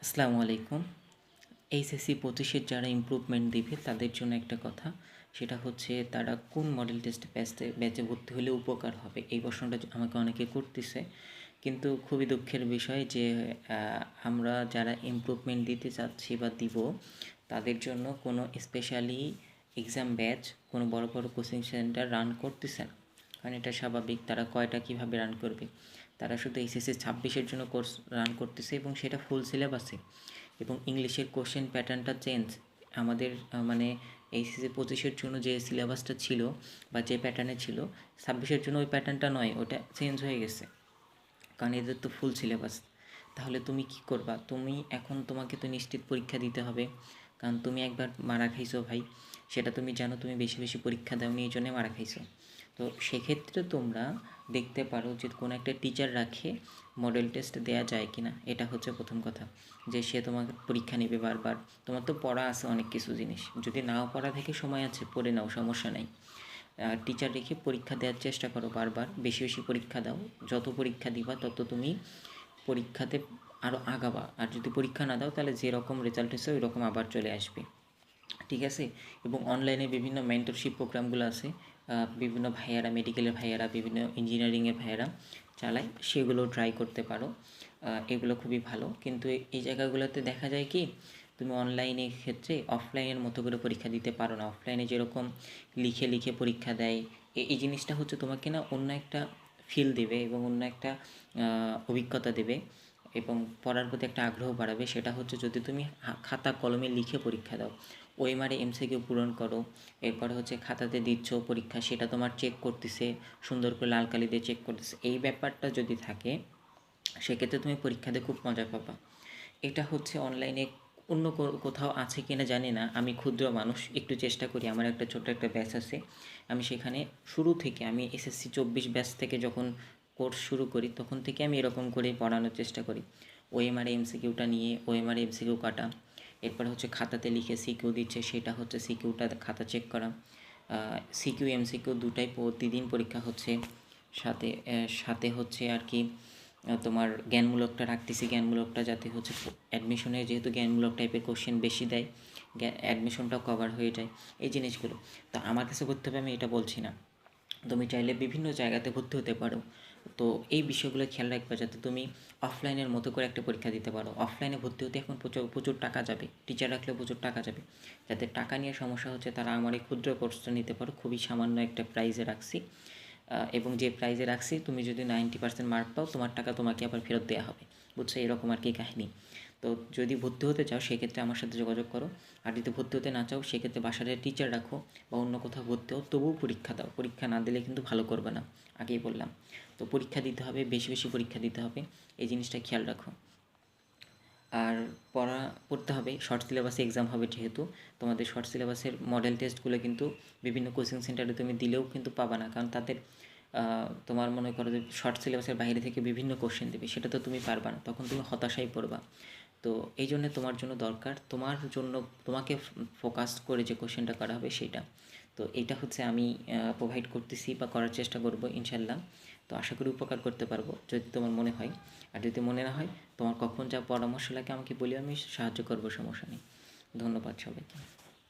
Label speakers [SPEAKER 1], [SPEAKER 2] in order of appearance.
[SPEAKER 1] আসসালামু আলাইকুম। এইচএসসি 25-এর যারা ইমপ্রুভমেন্ট দিবে তাদের জন্য একটা কথা, সেটা হচ্ছে তারা কোন মডেল টেস্ট ব্যাচে ভর্তি হলে উপকার হবে। এই প্রশ্নটা আমাকে অনেকে করতেছে, কিন্তু খুবই দুঃখের বিষয় যে আমরা যারা ইমপ্রুভমেন্ট দিতে চাচ্ছি বা দিব তাদের জন্য কোনো স্পেশালি এক্সাম ব্যাচ কোনো বড় বড় কোচিং সেন্টার রান করতেছে না। কারণ এটা স্বাভাবিক, তারা কয়টা কীভাবে রান করবে। তারা শুধু এইচএসসি 26-এর জন্য কোর্স রান করতেছে এবং সেটা ফুল সিলেবাসে, এবং ইংলিশের কোশ্চেন প্যাটার্নটা চেঞ্জ। আমাদের মানে এইচএসসি 25-এর জন্য যে সিলেবাসটা ছিল বা যে প্যাটার্নে ছিল, 26-এর জন্য ওই প্যাটার্নটা নয়, ওটা চেঞ্জ হয়ে গেছে। কারণ এদের তো ফুল সিলেবাস। তাহলে তুমি কি করবা? তোমাকে তো নিশ্চিত পরীক্ষা দিতে হবে, কারণ তুমি একবার মারা খাইছো ভাই, সেটা তুমি জানো। তুমি বেশি বেশি পরীক্ষা দাওনি, এই জন্যে মারা খাইছো। তো সেক্ষেত্রে তোমরা দেখতে পারো যে কোনো একটা টিচার রাখে মডেল টেস্ট দেওয়া যায় কি না। এটা হচ্ছে প্রথম কথা, যে সে তোমাকে পরীক্ষা নেবে বারবার। তোমার তো পড়া আছে অনেক কিছু জিনিস, যদি নাও পড়া থেকে সময় আছে পড়ে নাও, সমস্যা নেই। টিচার রেখে পরীক্ষা দেওয়ার চেষ্টা করো, বারবার বেশি বেশি পরীক্ষা দাও। যত পরীক্ষা দিবা তত তুমি পরীক্ষাতে আরও আগাবা। আর যদি পরীক্ষা না দাও তাহলে যেরকম রেজাল্ট এসে ওই রকম আবার চলে আসবে, ঠিক আছে? এবং অনলাইনে বিভিন্ন মেন্টরশিপ প্রোগ্রামগুলো আছে, বিভিন্ন ভাইয়ারা, মেডিকেলের ভাইয়ারা, বিভিন্ন ইঞ্জিনিয়ারিংয়ের ভাইয়ারা চালায়, সেগুলো ট্রাই করতে পারো। এগুলো খুবই ভালো। কিন্তু এই জায়গাগুলোতে দেখা যায় কি, তুমি অনলাইনের ক্ষেত্রে অফলাইনের মতো করে পরীক্ষা দিতে পারো না। অফলাইনে যেরকম লিখে লিখে পরীক্ষা দেয়, এই জিনিসটা হচ্ছে তোমাকে না অন্য একটা ফিল দেবে এবং অন্য একটা অভিজ্ঞতা দেবে এবং পড়ার প্রতি একটা আগ্রহ বাড়াবে। সেটা হচ্ছে যদি তুমি খাতা কলমে লিখে পরীক্ষা দাও, ওএমআরে এমসিকিউ পূরণ করো, এরপরে হচ্ছে খাতাতে দিচ্ছ পরীক্ষা, সেটা তোমার চেক করতেছে, সুন্দর করে লাল কালি দিয়ে চেক করতেছে, এই ব্যাপারটা যদি থাকে সেক্ষেত্রে তুমি পরীক্ষা দিয়ে খুব মজা পাবা। এটা হচ্ছে অনলাইনে অন্য কোথাও আছে কি না জানি না। আমি ক্ষুদ্র মানুষ, একটু চেষ্টা করি। আমার একটা ছোট্ট একটা ব্যাচ আছে, আমি সেখানে শুরু থেকে, আমি এসএসসি 24 ব্যাচ থেকে যখন কোর্স শুরু করি তখন থেকে আমি এরকম করেই পড়ানোর চেষ্টা করি। ওএমআর এমসিকিউটা নিয়ে ওএমআর এমসিকিউ কাটা, এরপর হচ্ছে খাতাতে লিখে সিকিউ দিচ্ছে, সেটা হচ্ছে সিকিউটা খাতা চেক করা। সিকিউ এমসিকিউ দুটাই প্রতিদিন পরীক্ষা হচ্ছে। সাথে সাথে হচ্ছে আর কি তোমার জ্ঞানমূলকটা রাখতেছি, জ্ঞানমূলকটা যাতে হচ্ছে অ্যাডমিশনে যেহেতু জ্ঞানমূলক টাইপের কোশ্চেন বেশি দেয়, অ্যাডমিশনটাও কভার হয়ে যায়, এই জিনিসগুলো। তো আমার কাছে ভর্তি হবে আমি এটা বলছি না, তুমি চাইলে বিভিন্ন জায়গাতে ভর্তি হতে পারো। তো এই বিষয়গুলো খেয়াল রাখবে যাতে তুমি অফলাইনের মতো করে একটা পরীক্ষা দিতে পারো। অফলাইনে ভর্তি হতে এখন প্রচুর প্রচুর টাকা যাবে, টিচার রাখলেও প্রচুর টাকা যাবে। যাদের টাকা নিয়ে সমস্যা হচ্ছে তারা আমার এই ক্ষুদ্র কোর্সটা নিতে পারো, খুবই সামান্য একটা প্রাইজে রাখছি। এবং যে প্রাইজে রাখছি, তুমি যদি 90% মার্ক পাও তোমার টাকা তোমাকে আবার ফেরত দেওয়া হবে, বুঝছো? এরকম আর কি কাহিনি। তো যদি ভর্তি হতে চাও সেক্ষেত্রে আমার সাথে যোগাযোগ করো। আর যদি ভর্তি হতে না চাও সেক্ষেত্রে বাসায় টিচার রাখো বা অন্য কোথাও ভর্তি হও, তবুও পরীক্ষা দাও। পরীক্ষা না দিলে কিন্তু ভালো করবে না, আগেই বললাম। তো পরীক্ষা দিতে হবে, বেশি বেশি পরীক্ষা দিতে হবে, এই জিনিসটা খেয়াল রাখো। আর পড়তে হবে, শর্ট সিলেবাসে এক্সাম হবে যেহেতু, তোমাদের শর্ট সিলেবাসের মডেল টেস্টগুলো কিন্তু বিভিন্ন কোচিং সেন্টারে তুমি দিলেও কিন্তু পাবা না, কারণ তাদের তোমার মনে করো যে শর্ট সিলেবাসের বাইরে থেকে বিভিন্ন কোশ্চেন দেবে, সেটা তো তুমি পারবা না, তখন তুমি হতাশায় পড়বা। তো এই জন্য তোমার জন্য দরকার, তোমাকে ফোকাস করে যে কোশ্চেনটা করা হবে সেটা। তো এইটা হচ্ছে আমি প্রোভাইড করতেছি বা করার চেষ্টা করব ইনশাল্লাহ। তো আশা করি উপকার করতে পারবো যদি তোমার মনে হয়। আর যদি মনে না হয়, তোমার কখন যা পরামর্শ লাগে আমাকে বলিও, আমি সাহায্য করবো, সমস্যা নেই। ধন্যবাদ সবাইকে।